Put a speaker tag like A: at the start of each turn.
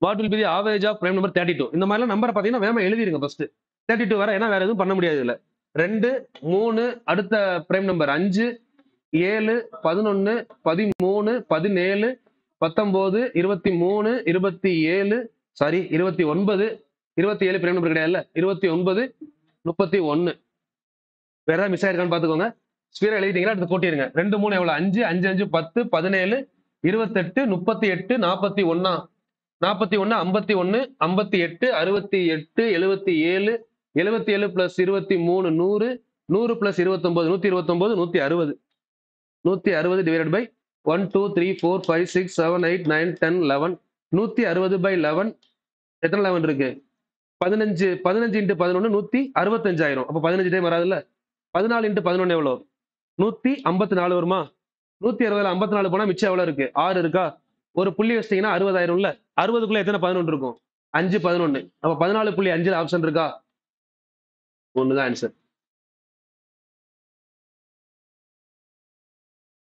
A: What will be the average of prime number 32. இந்த மாதிரிலாம் நம்பரை பார்த்தீங்கன்னா வேகமா எழுதிருங்க ஃபர்ஸ்ட். 32 வர, ஏன்னா வேற எதுவும் பண்ண முடியாது இதுல. 2, 3, அடுத்த prime number 5, 7, 11, 13, 17, 19, 23, 27, sorry 29, 27 prime number கிடையாதுல்ல, 29, 31. வேற ஏதாவது மிஸ் ஆயிருக்கான்னு பாத்துக்கோங்க. ஸ்பீரா எழுதிட்டீங்களா, அடுத்து கூட்டிருங்க. 2, 3 எவ்வளவு? 5, 5, 5, 10, 17, 28, 38, 41, 41, 51, 58, 68, 77, 77 plus 23, 100, 100 plus 29, 129, 160. 160 divided by 1, 2, 3, 4, 5, 6, 7, 8, 9, 10, 11. 160 by 11. எத்தனை 11 இருக்கு? 15 15 into 11 165 ஆயிரும். அப்ப 15 டைம் வராதுல்ல. 14 into 11 எவ்வளவு? 154 வருமா? 160ல 54 போனா மிச்சம் எவ்வளவு இருக்கு? 6 இருக்கா? ஒரு புள்ளி வச்சிட்டீங்கன்னா 60 ஆயிரும்ல. 60க்குள்ள எத்தனை 11 இருக்கும்? 5, 11. அப்ப 14.5 ஆப்ஷன் இருக்கா? 1 தான் ஆன்சர்.